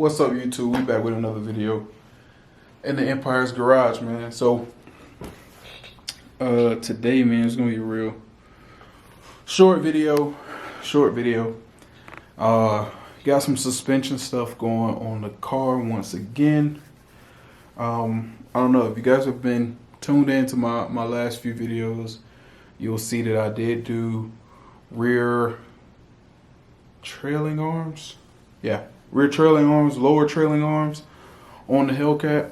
What's up, YouTube? We back with another video in the Empire's garage, man. So today, man, it's gonna be a real short video. Got some suspension stuff going on the car once again. I don't know if you guys have been tuned into my last few videos. You'll see that I did do rear trailing arms. Yeah, rear trailing arms, lower trailing arms on the HELLCAT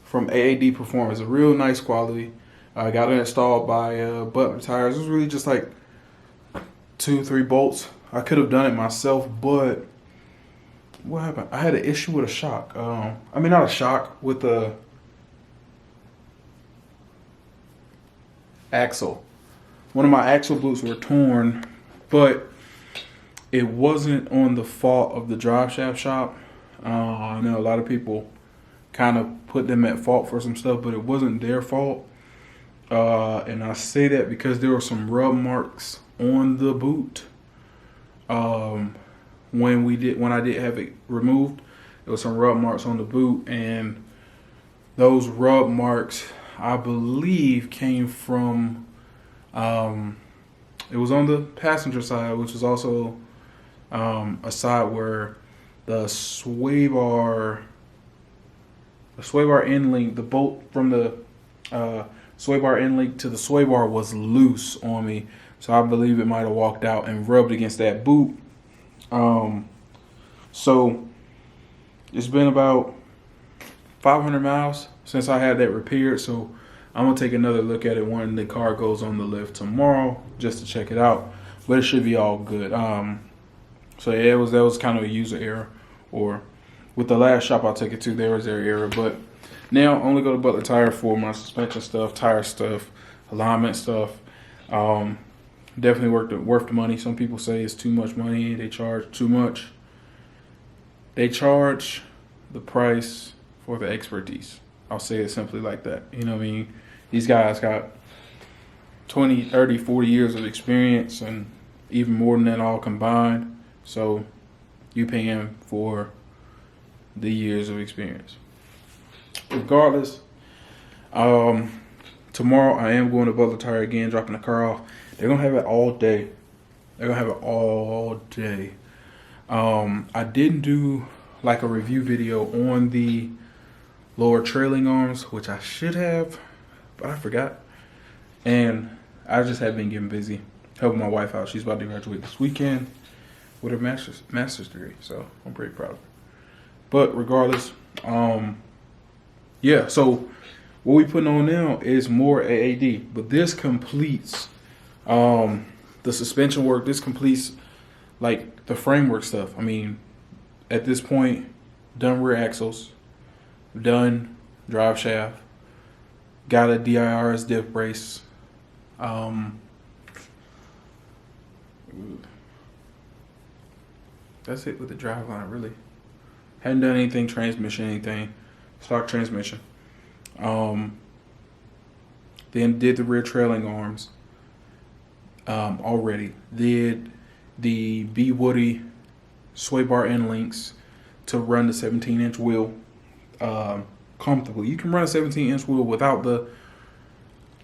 from AAD Performance. A real nice quality. I got it installed by Butler Tires. It was really just like 2-3 bolts. I could have done it myself, but what happened? I had an issue with a shock. I mean, not a shock, with the axle. One of my axle boots were torn, but it wasn't on the fault of the drive shaft shop. I know a lot of people kind of put them at fault for some stuff, but it wasn't their fault. And I say that because there were some rub marks on the boot. When I did have it removed, there was some rub marks on the boot, and those rub marks, I believe, came from it was on the passenger side, which is also a side where the sway bar end link, the bolt from the sway bar end link to the sway bar was loose on me. So I believe it might have walked out and rubbed against that boot. So it's been about 500 miles since I had that repaired. So I'm gonna take another look at it when the car goes on the lift tomorrow, just to check it out. But it should be all good. So yeah, that was kind of a user error, or with the last shop I took it to, there was their error. But now I only go to Butler Tire for my suspension stuff, tire stuff, alignment stuff. Definitely worth the money. Some people say it's too much money. They charge too much. They charge the price for the expertise. I'll say it simply like that. You know what I mean? These guys got 20, 30, 40 years of experience, and even more than that all combined. So you paying for the years of experience. Regardless, tomorrow I am going to Butler Tire again, dropping the car off. They're gonna have it all day. I didn't do like a review video on the lower trailing arms, which I should have, but I forgot. And I just have been getting busy helping my wife out. She's about to graduate this weekend with her master's degree, so I'm pretty proud of her. But regardless, yeah, so what we putting on now is more AAD, but this completes the suspension work. This completes like the framework stuff. I mean, at this point, done rear axles, done drive shaft, got a DIRS diff brace. That's it with the drive line, really. Hadn't done anything, transmission, anything, stock transmission. Then did the rear trailing arms already. Did the B Woody sway bar end links to run the 17-inch wheel comfortably. You can run a 17-inch wheel without the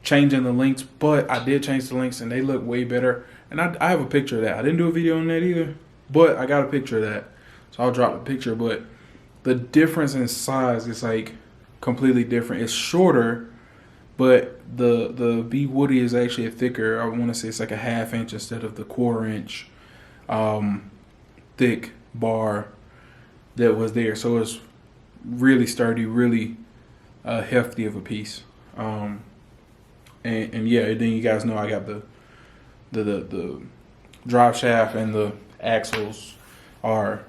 changing the links, but I did change the links and they look way better. And I have a picture of that. I didn't do a video on that either, but I got a picture of that. So I'll drop the picture, but the difference in size is like completely different. It's shorter, but the B Woody is actually a thicker. I want to say it's like a 1/2 inch instead of the 1/4 inch thick bar that was there. So it's really sturdy, really hefty of a piece. And yeah, then you guys know I got the drive shaft and the axles are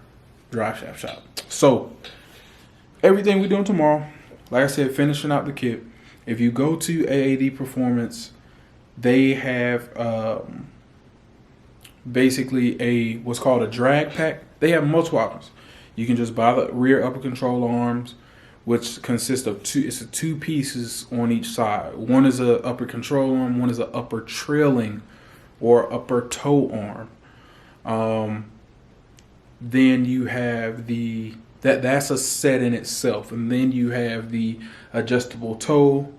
drive shaft shop. So everything we're doing tomorrow, like I said, finishing out the kit. If you go to AAD Performance, they have basically what's called a drag pack. They have multiple options. You can just buy the rear upper control arms, which consists of two pieces on each side. One is a upper control arm, one is a upper trailing or upper toe arm. Then you have that's a set in itself, and then you have the adjustable toe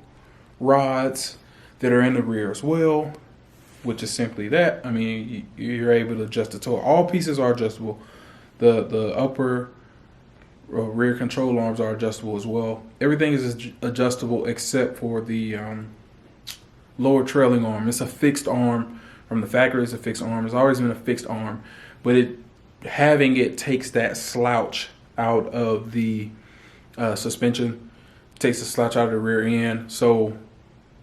rods that are in the rear as well, which is simply that. I mean, you're able to adjust the toe. All pieces are adjustable. The upper rear control arms are adjustable as well. Everything is adjustable except for the lower trailing arm. It's a fixed arm from the factory. It's a fixed arm. It's always been a fixed arm, but having it takes that slouch out of the suspension, takes the slouch out of the rear end. So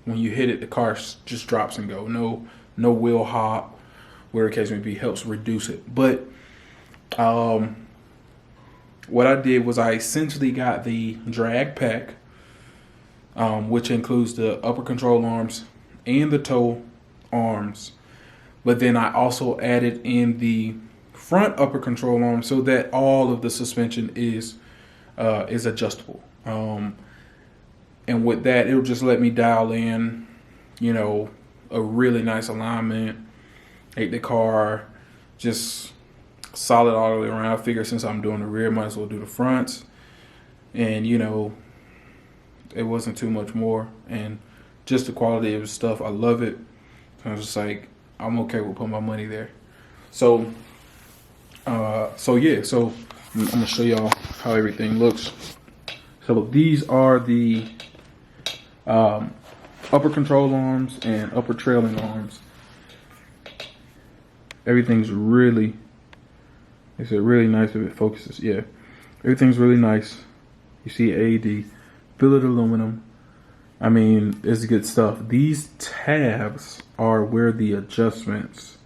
when you hit it, the car just drops and go. No wheel hop, where the case may be, helps reduce it. But what I did was I essentially got the drag pack, which includes the upper control arms and the toe arms. But then I also added in the front upper control arm so that all of the suspension is adjustable. And with that, it'll just let me dial in, a really nice alignment, make the car just solid all the way around. I figure since I'm doing the rear, might as well do the fronts. And, it wasn't too much more. And just the quality of the stuff, I love it. I was just like, I'm okay with putting my money there. So yeah, so I'm gonna show y'all how everything looks. So these are the upper control arms and upper trailing arms. Everything's really, it's a really nice, if it focuses, yeah. Everything's really nice. You see AAD, billet aluminum. I mean, it's good stuff. These tabs are where the adjustments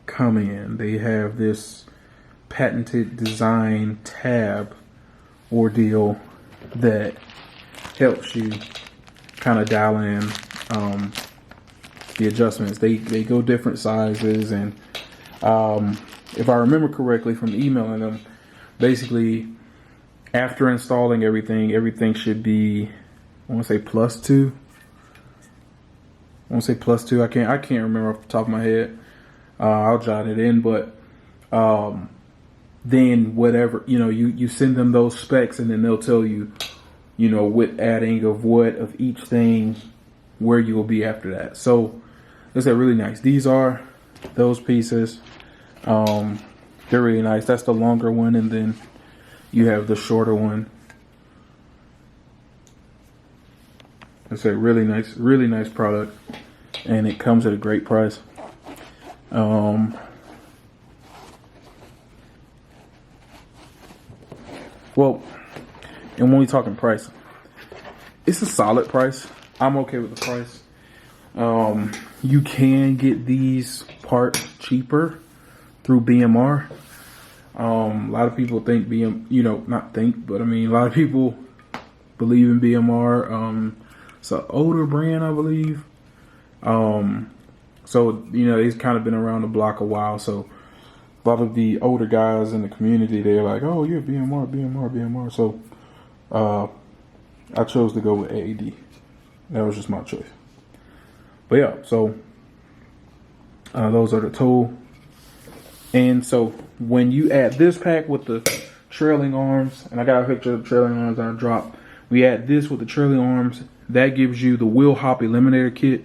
come in. They have this patented design tab ordeal that helps you kind of dial in the adjustments. They go different sizes, and if I remember correctly from emailing them, basically after installing everything should be, I want to say +2. I can't remember off the top of my head. I'll jot it in, but then whatever, you send them those specs, and then they'll tell you, with adding of what of each thing, where you will be after that. So it's really nice. These are those pieces. They're really nice. That's the longer one, and then you have the shorter one. It's a really nice product, and it comes at a great price. Well, and when we talking price, it's a solid price. I'm okay with the price. You can get these parts cheaper through BMR. A lot of people think but I mean, a lot of people believe in BMR. It's an older brand, I believe. So, they've kind of been around the block a while. So a lot of the older guys in the community, they're like, oh, you're BMR. So I chose to go with AAD. That was just my choice. But yeah, so those are the toe. And so when you add this pack with the trailing arms, and I got a picture of the trailing arms on a drop. We add this with the trailing arms. That gives you the wheel hop eliminator kit.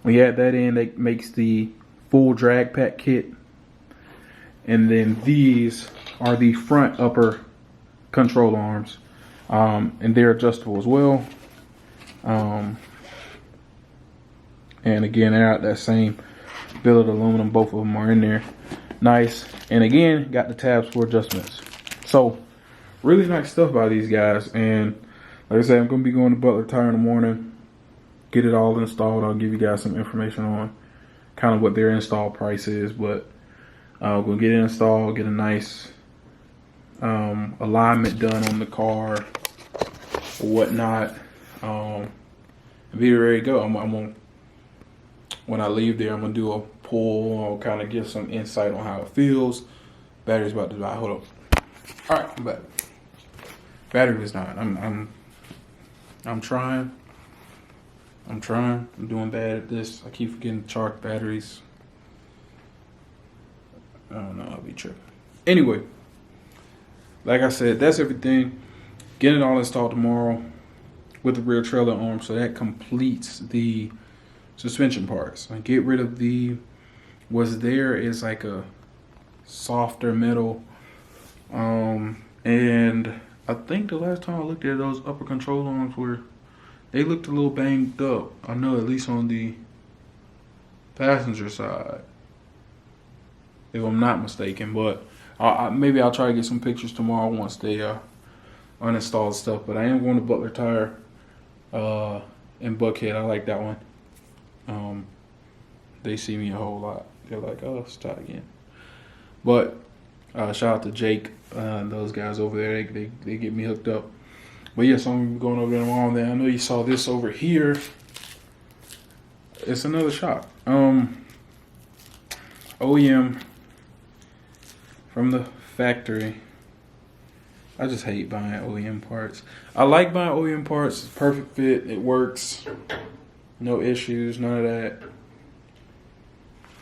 We add that in, that makes the full drag pack kit. And then these are the front upper control arms. And they're adjustable as well. And again, they're out that same billet aluminum. Both of them are in there. Nice. And again, got the tabs for adjustments. So really nice stuff by these guys. And like I said, I'm going to be going to Butler Tire in the morning, get it all installed. I'll give you guys some information on kind of what their install price is. But we'll get it installed, get a nice alignment done on the car or whatnot. And be ready to go. I'm going, when I leave there, I'm going to do a pull. I'll kind of give some insight on how it feels. Battery's about to die. Hold up. All right, I'm back. Battery is not. I'm trying. I'm doing bad at this. I keep forgetting to charge batteries. I don't know. I'll be tripping. Anyway, like I said, that's everything. Getting it all installed tomorrow with the rear trailer arm, so that completes the suspension parts. I get rid of what's there is like a softer metal, and I think the last time I looked at those upper control arms they looked a little banged up. I know, at least on the passenger side, if I'm not mistaken. But maybe I'll try to get some pictures tomorrow once they uninstall stuff. But I am going to Butler Tire in Buckhead. I like that one. They see me a whole lot. They're like, oh, let's try again. But shout out to Jake and those guys over there. They get me hooked up. But yeah, so I'm going over there tomorrow. Then I know you saw this over here. It's another shop. OEM from the factory. I just hate buying OEM parts. I like buying OEM parts. It's perfect fit. It works. No issues. None of that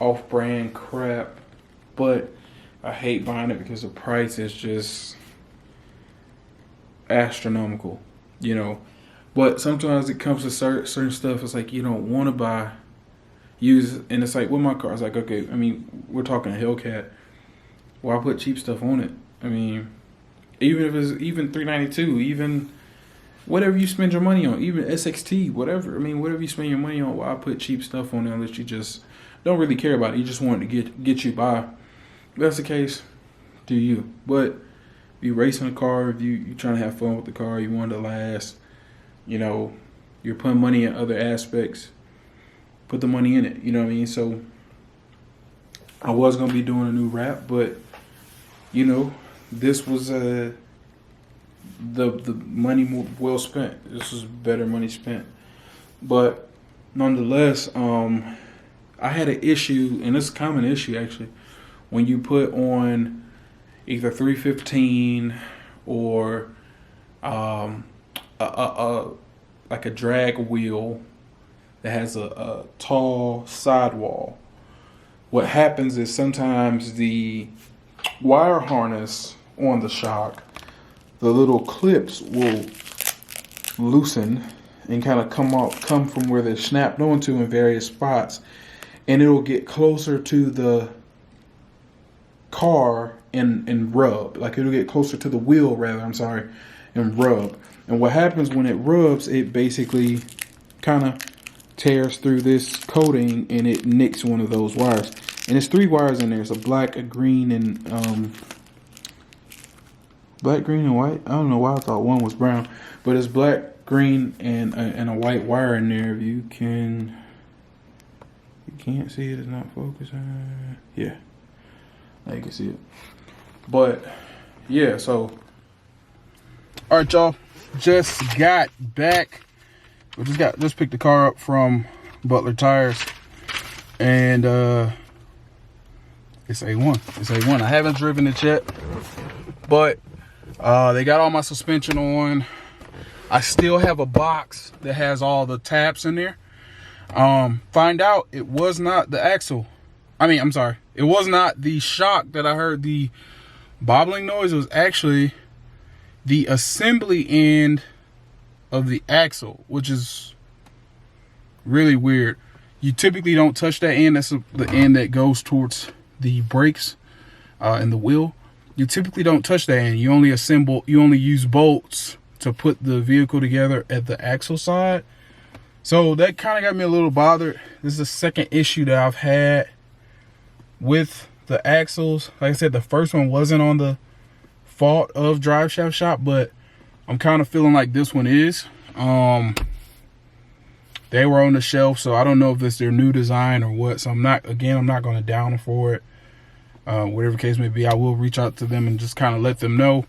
off-brand crap. But I hate buying it because the price is just astronomical, you know. But sometimes it comes to certain stuff. It's like you don't want to use, and it's like with my car, it's like, okay, I mean, we're talking a HELLCAT. Well, I put cheap stuff on it. I mean, even if it's even $392, even whatever you spend your money on, even SXT, whatever. I mean, whatever you spend your money on, well, I put cheap stuff on it unless you just don't really care about it. You just want it to get you by. If that's the case, do you? But if you racing a car, if you trying to have fun with the car, you want it to last, you know, you're putting money in other aspects, put the money in it, you know what I mean? So I was going to be doing a new wrap, but, you know, this was the money well spent. This was better money spent. But nonetheless, I had an issue, and it's a common issue actually, when you put on either 315 or like a drag wheel that has a tall sidewall. What happens is sometimes the wire harness on the shock, the little clips will loosen and kind of come from where they're snapped onto in various spots, and it'll get closer to the car and rub. Like it'll get closer to the wheel rather, and rub. And what happens when it rubs, it basically kind of tears through this coating and it nicks one of those wires. And it's 3 wires in there. It's a black, a green, and black, green, and white. I don't know why I thought one was brown, but it's black, green, and a white wire in there. If you can't see it, it's not focusing. Yeah, now you can see it. But yeah, so all right, y'all, just got back. We just picked the car up from Butler Tires, and it's A1. It's A1. I haven't driven it yet, but they got all my suspension on. I still have a box that has all the tabs in there. Find out it was not the axle. It was not the shock that I heard the bobbling noise. It was actually the assembly end of the axle, which is really weird. You typically don't touch that end. That's the end that goes towards the brakes and the wheel. You typically don't touch that end. You only use bolts to put the vehicle together at the axle side. So that kind of got me a little bothered. This is the second issue that I've had with the axles. Like I said, the first one wasn't on the fault of Drive Shaft Shop, but I'm kind of feeling like this one is. They were on the shelf, so I don't know if it's their new design or what. So I'm not going to down them for it. Whatever case may be, I will reach out to them and just kind of let them know.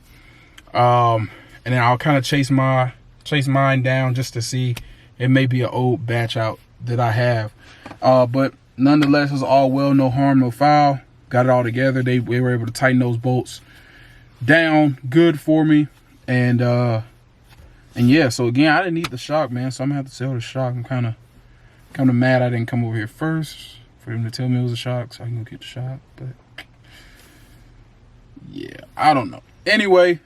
And then I'll kind of chase mine down just to see. It may be an old batch out that I have. But nonetheless, it's all well, no harm, no foul. Got it all together. We were able to tighten those bolts down good for me. And yeah, so again, I didn't need the shock, man. So I'm gonna have to sell the shock. I'm kind of mad I didn't come over here first for him to tell me it was a shock, so I can go get the shock. Yeah, I don't know. Anyway,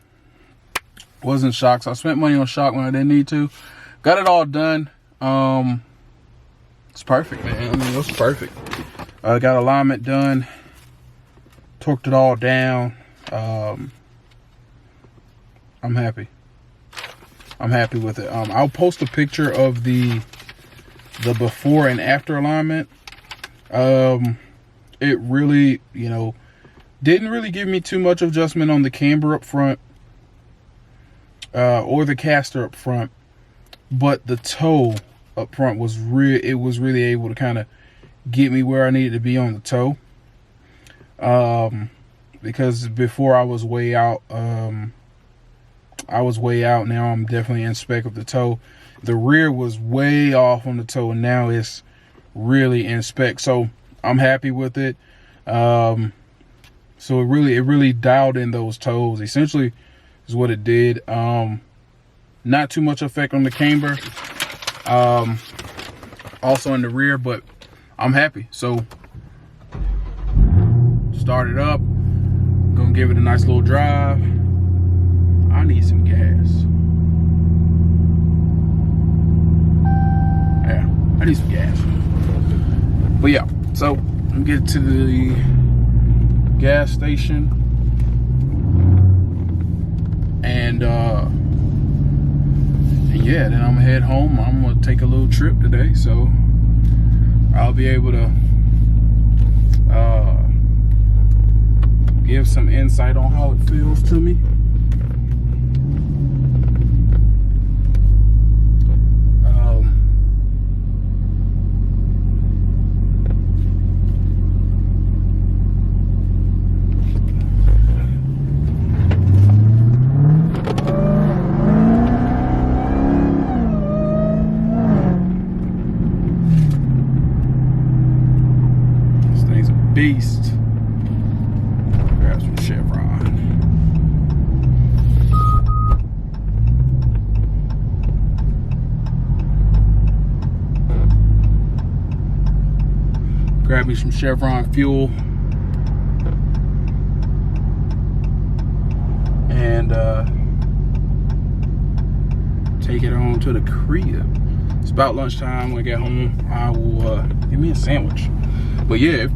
wasn't shocked. So I spent money on shock when I didn't need to. Got it all done. It's perfect, man. I mean, it was perfect. Got alignment done. Torqued it all down. I'm happy. I'm happy with it. I'll post a picture of the before and after alignment. It really, you know, didn't really give me too much adjustment on the camber up front, or the caster up front, but the toe up front was really able to kind of get me where I needed to be on the toe. Because before I was way out. Now I'm definitely in spec of the toe. The rear was way off on the toe, and now it's really in spec. So I'm happy with it. So it really dialed in those toes. Essentially, is what it did. Not too much effect on the camber. Also in the rear, but I'm happy. So start it up. Gonna give it a nice little drive. I need some gas. Yeah, I need some gas. But yeah, so I'm getting to the gas station, and yeah, then I'm gonna head home. I'm gonna take a little trip today, so I'll be able to give some insight on how it feels to me. This thing's a beast. Grab some Chevron. Grab me some Chevron fuel. And take it on to the crib. It's about lunchtime. When I get home, I will give me a sandwich. But yeah.